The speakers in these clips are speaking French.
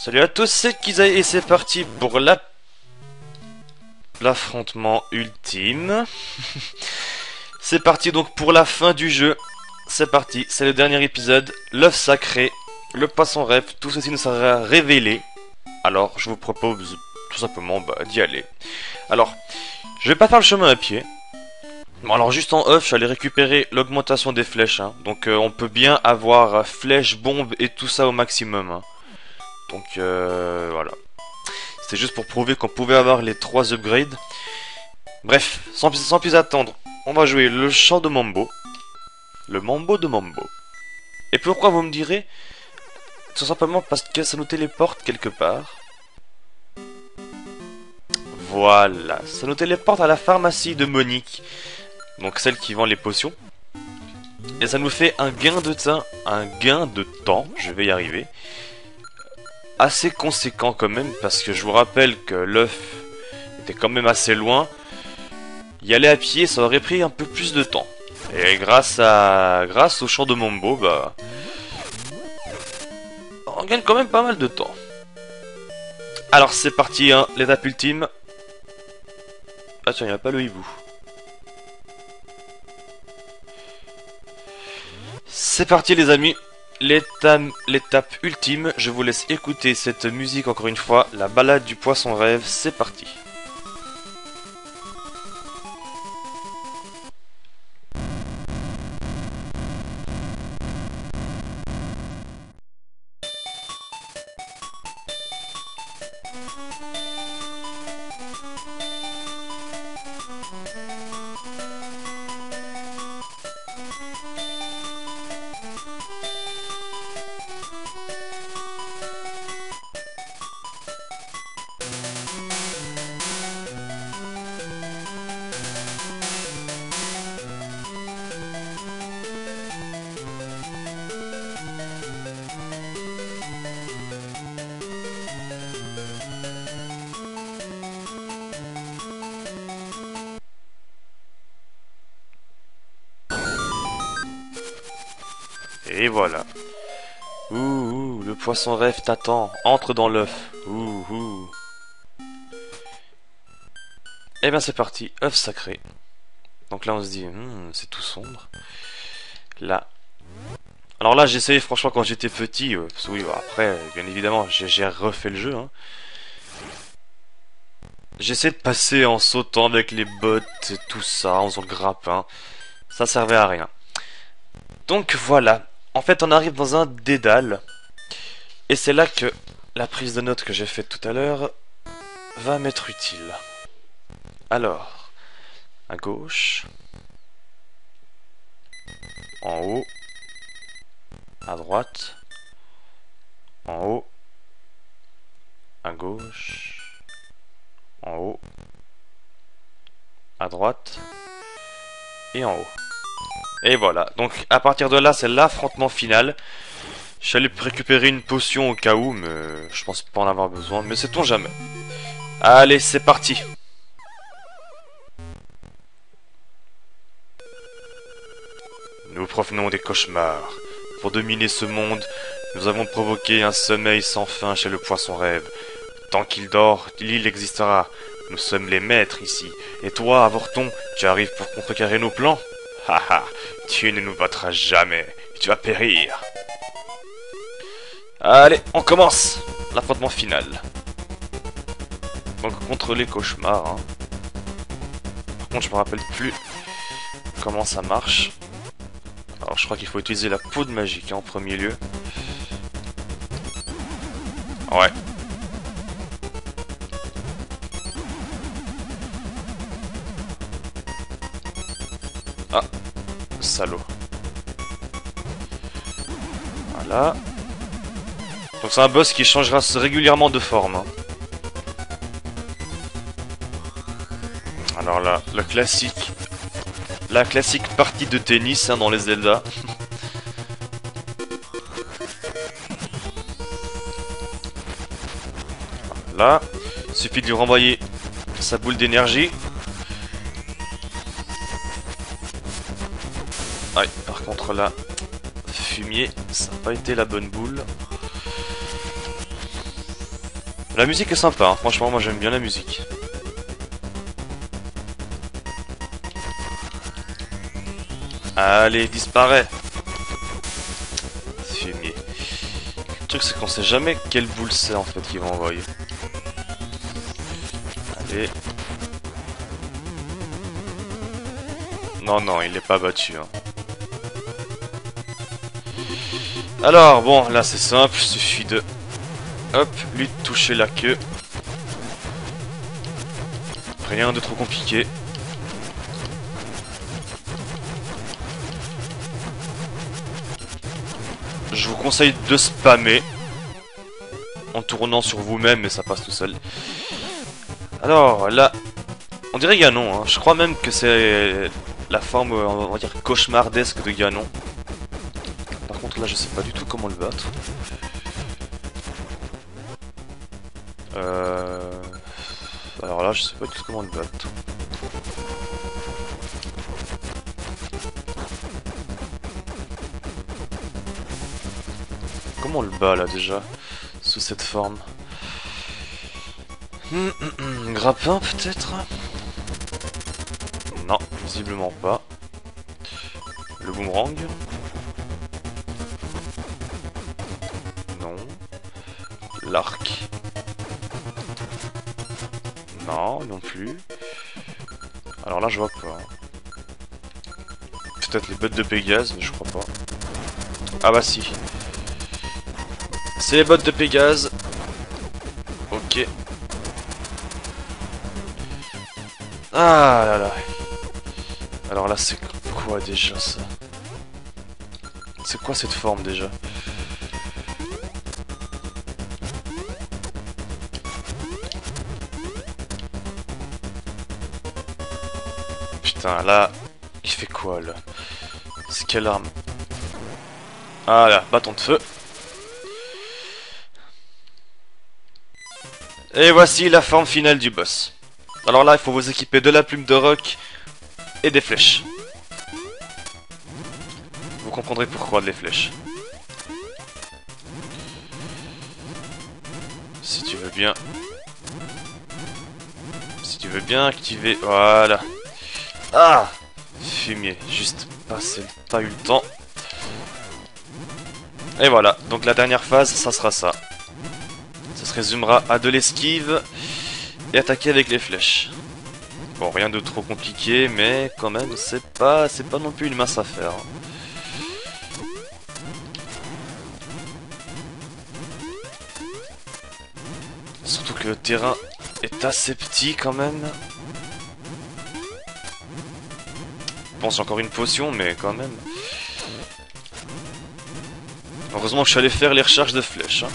Salut à tous, c'est Kizaï et c'est parti pour l'affrontement ultime. C'est parti donc pour la fin du jeu. C'est parti, c'est le dernier épisode. L'œuf sacré, le poisson rêve, tout ceci nous sera révélé. Alors je vous propose tout simplement d'y aller. Alors, je vais pas faire le chemin à pied. Bon, alors juste en off, j'allais récupérer l'augmentation des flèches. Hein. Donc on peut bien avoir flèches, bombes et tout ça au maximum. Hein. Donc voilà. C'était juste pour prouver qu'on pouvait avoir les 3 upgrades. Bref, sans plus attendre, on va jouer le chant de Mambo. Le Mambo de Mambo. Et pourquoi vous me direz? Tout simplement parce que ça nous téléporte quelque part. Voilà, ça nous téléporte à la pharmacie de Monique. Donc celle qui vend les potions. Et ça nous fait un gain de temps, je vais y arriver. Assez conséquent quand même, parce que je vous rappelle que l'œuf était quand même assez loin. Y aller à pied, ça aurait pris un peu plus de temps. Et grâce au chant de Mambo, on gagne quand même pas mal de temps. Alors c'est parti, hein, l'étape ultime. Ah tiens, il n'y a pas le hibou. C'est parti les amis. L'étape ultime, je vous laisse écouter cette musique encore une fois, la balade du poisson rêve, c'est parti. Et voilà. Ouh, le poisson rêve t'attend. Entre dans l'œuf. Ouh. Et bien c'est parti, œuf sacré. Donc là on se dit, c'est tout sombre. Là. Alors là j'ai essayé franchement quand j'étais petit. Parce que oui, après, bien évidemment, j'ai refait le jeu. Hein. J'essaie de passer en sautant avec les bottes et tout ça, en faisant le grappin. Ça servait à rien. Donc voilà. En fait, on arrive dans un dédale. Et c'est là que la prise de notes que j'ai faite tout à l'heure va m'être utile. Alors, à gauche, en haut, à droite, en haut, à gauche, en haut, à droite et en haut. Et voilà, donc à partir de là, c'est l'affrontement final. J'allais récupérer une potion au cas où, mais je pense pas en avoir besoin, mais sait-on jamais. Allez, c'est parti. Nous provenons des cauchemars. Pour dominer ce monde, nous avons provoqué un sommeil sans fin chez le poisson rêve. Tant qu'il dort, l'île existera. Nous sommes les maîtres ici. Et toi, avorton, tu arrives pour contrecarrer nos plans? Haha, tu ne nous battras jamais. Tu vas périr. Allez, on commence l'affrontement final. Donc contre les cauchemars. Hein. Par contre, je me rappelle plus comment ça marche. Alors, je crois qu'il faut utiliser la poudre magique hein, en premier lieu. Ouais. Ah, salaud. Voilà. Donc c'est un boss qui changera régulièrement de forme. Hein. Alors là, la classique partie de tennis hein, dans les Zelda. Là, il suffit de lui renvoyer sa boule d'énergie. Ouais, par contre là, fumier, ça n'a pas été la bonne boule. La musique est sympa, hein. Franchement, moi j'aime bien la musique. Allez, disparaît. Fumier. Le truc, c'est qu'on sait jamais quelle boule c'est en fait qu'ils vont envoyer. Allez. Non, non, il n'est pas battu. Hein. Alors, bon, là c'est simple, il suffit de... Hop, lui toucher la queue. Rien de trop compliqué. Je vous conseille de spammer en tournant sur vous-même, mais ça passe tout seul. Alors, là, on dirait Ganon. Hein. Je crois même que c'est la forme, on va dire, cauchemardesque de Ganon. Par contre, là, je sais pas du tout comment le battre. Alors là, je sais pas du tout comment le battre. Comment on le bat là déjà sous cette forme? Grappin peut-être? Non, visiblement pas. Le boomerang? Non. L'arc? Non, non plus. Alors là je vois pas. Peut-être les bottes de Pégase, mais je crois pas. Ah bah si. C'est les bottes de Pégase. Ok. Ah là là. Alors là c'est quoi déjà ça? C'est quoi cette forme déjà? Putain là, il fait quoi là? C'est quelle arme? Ah là, bâton de feu. Et voici la forme finale du boss. Alors là, il faut vous équiper de la plume de roc et des flèches. Vous comprendrez pourquoi des flèches. Si tu veux bien. Si tu veux bien activer. Voilà. Ah! Fumier. Juste pas eu le temps. Et voilà. Donc la dernière phase, ça sera ça. Ça se résumera à de l'esquive et attaquer avec les flèches. Bon, rien de trop compliqué, mais quand même, c'est pas non plus une mince affaire. Surtout que le terrain est assez petit quand même. Bon, c'est encore une potion, mais quand même. Heureusement que je suis allé faire les recharges de flèches. Hein.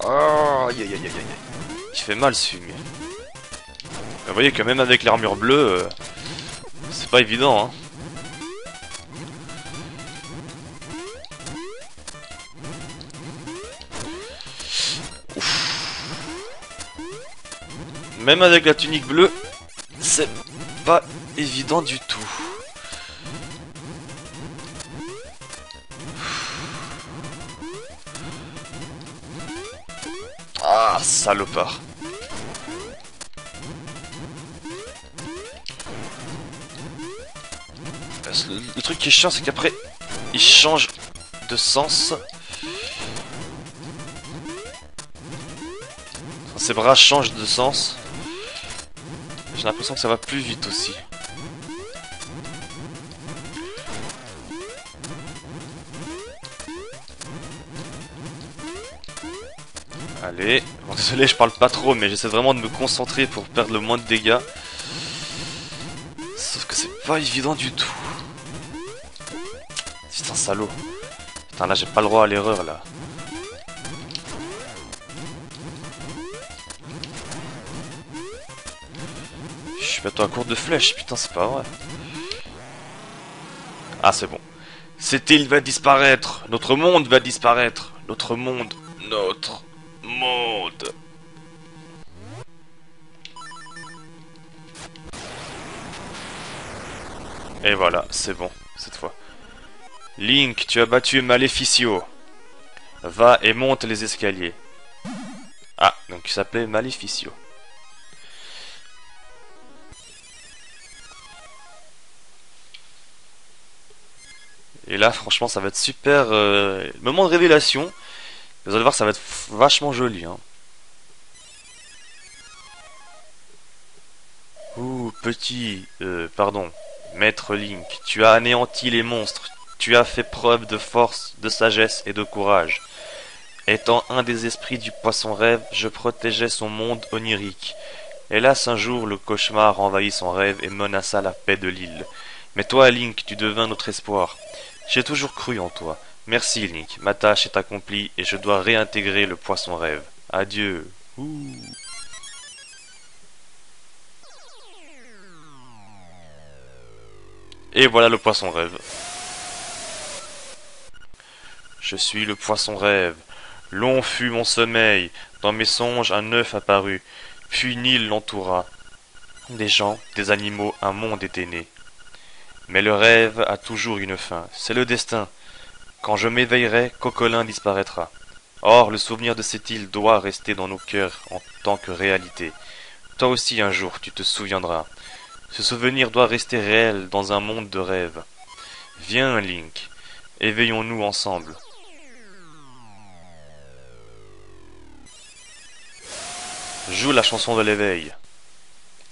Oh, aïe aïe aïe aïe aïe. Il fait mal ce fumier. Vous voyez que même avec l'armure bleue, c'est pas évident. Hein. Ouf. Même avec la tunique bleue, c'est pas évident du tout. Ah, salopard. Le truc qui est chiant, c'est qu'après, il change de sens. Enfin, ses bras changent de sens. J'ai l'impression que ça va plus vite aussi. Allez, bon, désolé, je parle pas trop, mais j'essaie vraiment de me concentrer pour perdre le moins de dégâts. Sauf que c'est pas évident du tout. C'est un salaud. Putain, là j'ai pas le droit à l'erreur là. Je suis bientôt à court de flèches, putain, c'est pas vrai. Ah, c'est bon. Cette île va disparaître. Notre monde va disparaître. Notre monde. Notre monde. Et voilà, c'est bon, cette fois. Link, tu as battu Maleficio. Va et monte les escaliers. Ah, donc il s'appelait Maleficio. Et là, franchement, ça va être super... moment de révélation. Vous allez voir, ça va être vachement joli. Hein. Ouh, petit... pardon. Maître Link, tu as anéanti les monstres. Tu as fait preuve de force, de sagesse et de courage. Étant un des esprits du poisson rêve, je protégeais son monde onirique. Hélas, un jour, le cauchemar envahit son rêve et menaça la paix de l'île. Mais toi, Link, tu devins notre espoir. J'ai toujours cru en toi. Merci, Link. Ma tâche est accomplie et je dois réintégrer le poisson rêve. Adieu. Ouh. Et voilà le poisson rêve. Je suis le poisson rêve. Long fut mon sommeil. Dans mes songes, un œuf apparut. Puis une île l'entoura. Des gens, des animaux, un monde était né. Mais le rêve a toujours une fin. C'est le destin. Quand je m'éveillerai, Cocolin disparaîtra. Or, le souvenir de cette île doit rester dans nos cœurs en tant que réalité. Toi aussi un jour, tu te souviendras. Ce souvenir doit rester réel dans un monde de rêve. Viens, Link. Éveillons-nous ensemble. Joue la chanson de l'éveil.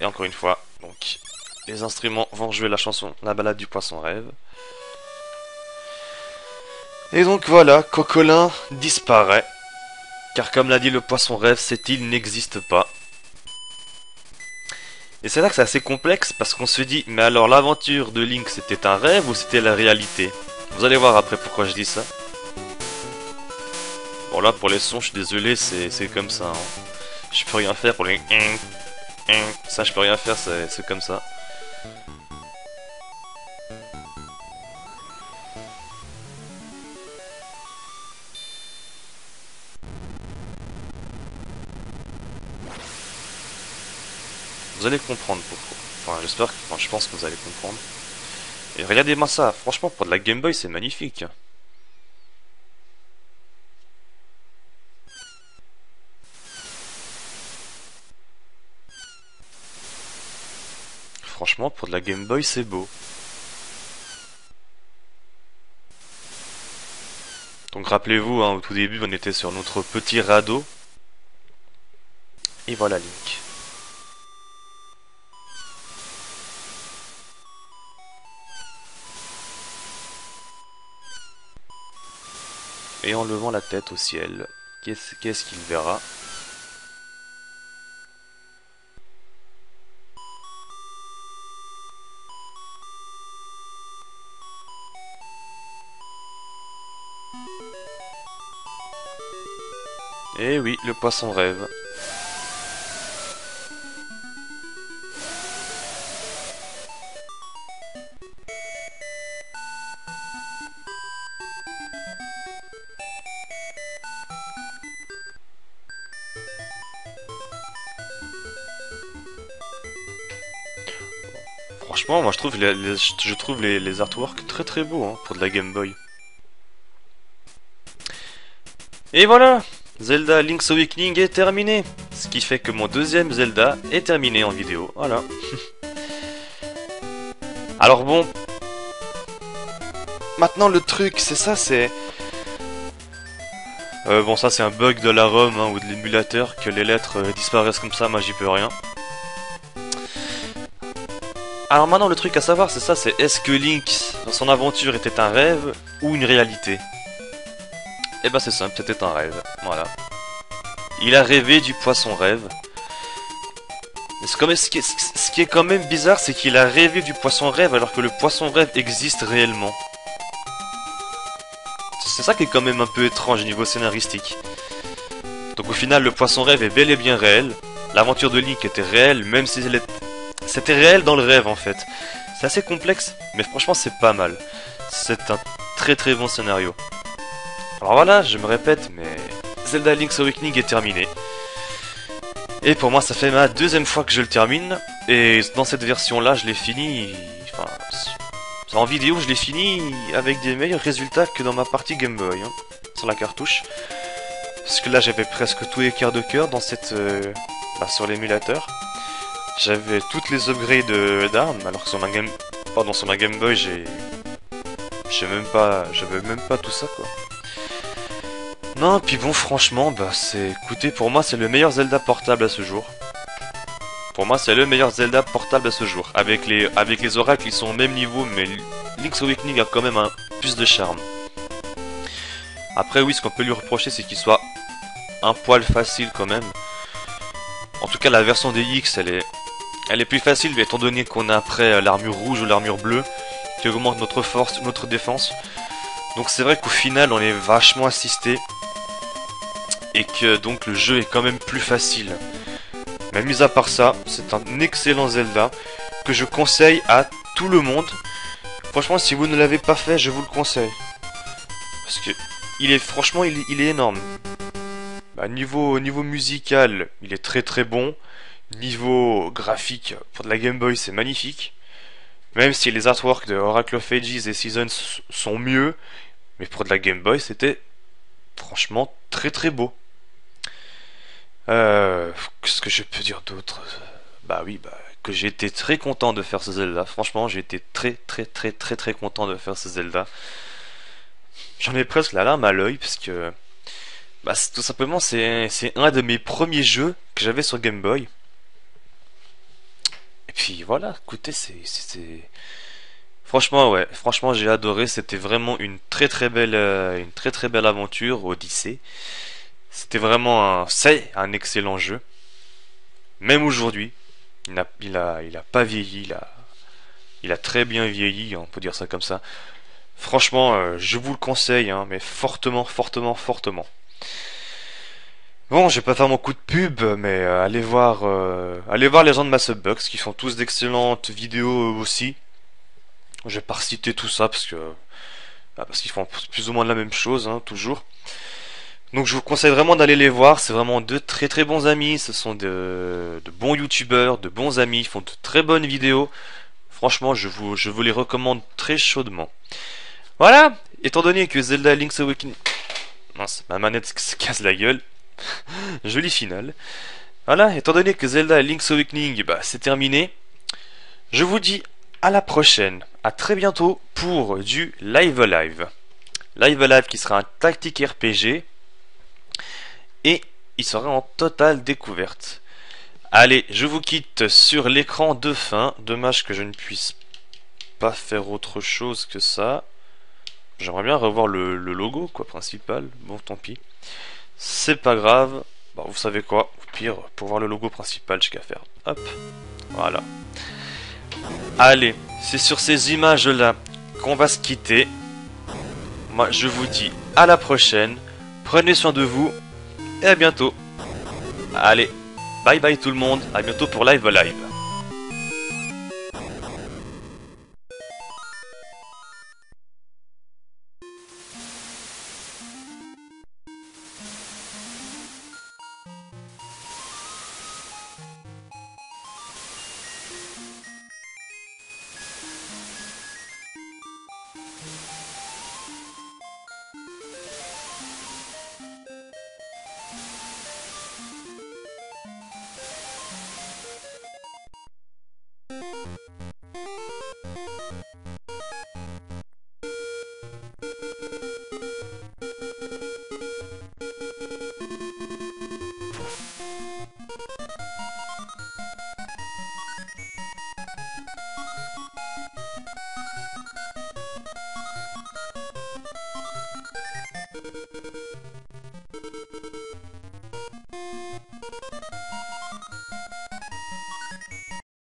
Et encore une fois, donc, les instruments vont jouer la chanson, la balade du poisson rêve. Et donc voilà, Cocolin disparaît. Car comme l'a dit le poisson rêve, cette île n'existe pas. Et c'est là que c'est assez complexe, parce qu'on se dit, mais alors l'aventure de Link c'était un rêve ou c'était la réalité? Vous allez voir après pourquoi je dis ça. Bon là pour les sons, je suis désolé, c'est comme ça. Hein. Je peux rien faire pour les... Ça je peux rien faire, c'est comme ça. Vous allez comprendre pourquoi. Enfin, j'espère que... Enfin, je pense que vous allez comprendre. Et regardez-moi ça. Franchement, pour de la Game Boy, c'est magnifique. Franchement, pour de la Game Boy, c'est beau. Donc rappelez-vous, hein, au tout début, on était sur notre petit radeau. Et voilà Link. Et en levant la tête au ciel, qu'est-ce qu'il verra? Eh oui, le poisson rêve. Franchement, moi je trouve les artworks très très beaux hein, pour de la Game Boy. Et voilà, Zelda Link's Awakening est terminé. Ce qui fait que mon deuxième Zelda est terminé en vidéo. Voilà. Alors bon. Maintenant le truc, c'est ça, c'est... bon ça c'est un bug de la ROM hein, ou de l'émulateur, que les lettres disparaissent comme ça, moi j'y peux rien. Alors maintenant le truc à savoir c'est ça, c'est est-ce que Link dans son aventure était un rêve ou une réalité? Et bah c'est simple, c'était un rêve, voilà. Il a rêvé du poisson rêve. Ce qui est quand même bizarre, c'est qu'il a rêvé du poisson rêve alors que le poisson rêve existe réellement. C'est ça qui est quand même un peu étrange au niveau scénaristique. Donc au final, le poisson rêve est bel et bien réel. L'aventure de Link était réelle, même si c'était réel dans le rêve en fait. C'est assez complexe, mais franchement c'est pas mal. C'est un très très bon scénario. Alors voilà, je me répète, mais Zelda Link's Awakening est terminé. Et pour moi, ça fait ma deuxième fois que je le termine. Et dans cette version-là, je l'ai fini... Enfin, en vidéo, je l'ai fini avec des meilleurs résultats que dans ma partie Game Boy. Hein. sur la cartouche. Parce que là j'avais presque tous les quarts de cœur dans cette sur l'émulateur. J'avais toutes les upgrades d'armes, alors que sur ma Game Boy j'avais même pas tout ça quoi. Non, puis bon, franchement, écoutez, pour moi, c'est le meilleur Zelda portable à ce jour. Pour moi, c'est le meilleur Zelda portable à ce jour. Avec les oracles, ils sont au même niveau, mais Link's Awakening a quand même un plus de charme. Après, oui, ce qu'on peut lui reprocher, c'est qu'il soit un poil facile quand même. En tout cas, la version des X, elle est plus facile, étant donné qu'on a après l'armure rouge ou l'armure bleue, qui augmente notre force, notre défense. Donc c'est vrai qu'au final, on est vachement assisté. Et que donc le jeu est quand même plus facile. Mais mis à part ça, c'est un excellent Zelda que je conseille à tout le monde. Franchement, si vous ne l'avez pas fait, je vous le conseille. Parce que franchement, il est énorme. Niveau musical, il est très très bon. Niveau graphique, pour de la Game Boy, c'est magnifique. Même si les artworks de Oracle of Ages et Seasons sont mieux, mais pour de la Game Boy, c'était franchement très très beau. Qu'est-ce que je peux dire d'autre? Que j'ai été très content de faire ce Zelda. Franchement, j'ai été très content de faire ce Zelda. J'en ai presque la larme à l'œil parce que tout simplement c'est un de mes premiers jeux que j'avais sur Game Boy. Et puis voilà, écoutez, franchement ouais, franchement j'ai adoré. C'était vraiment une très belle aventure, Odyssey. C'est un excellent jeu. Même aujourd'hui, il a pas vieilli, il a très bien vieilli, on peut dire ça comme ça. Franchement, je vous le conseille, hein, mais fortement. Bon, je vais pas faire mon coup de pub, mais allez voir les gens de ma Subbox, qui font tous d'excellentes vidéos aussi. Je vais pas reciter tout ça parce qu'ils font plus ou moins la même chose, hein, toujours. Donc je vous conseille vraiment d'aller les voir, c'est vraiment de très bons amis, ce sont de bons youtubeurs, de bons amis, ils font de très bonnes vidéos. Franchement, je vous les recommande très chaudement. Voilà, étant donné que Zelda Link's Awakening... Mince, ma manette se casse la gueule. Joli final. Voilà, étant donné que Zelda Link's Awakening, c'est terminé. Je vous dis à la prochaine, à très bientôt pour du Live Alive. Live Alive qui sera un tactique RPG. Et il sera en totale découverte. Allez, je vous quitte sur l'écran de fin. Dommage que je ne puisse pas faire autre chose que ça. J'aimerais bien revoir le logo quoi principal. Bon, tant pis. C'est pas grave. Bon, vous savez quoi, au pire, pour voir le logo principal, j'ai qu'à faire. Hop, voilà. Allez, c'est sur ces images-là qu'on va se quitter. Moi, je vous dis à la prochaine. Prenez soin de vous. Et à bientôt. Allez, bye bye tout le monde, à bientôt pour Live Live.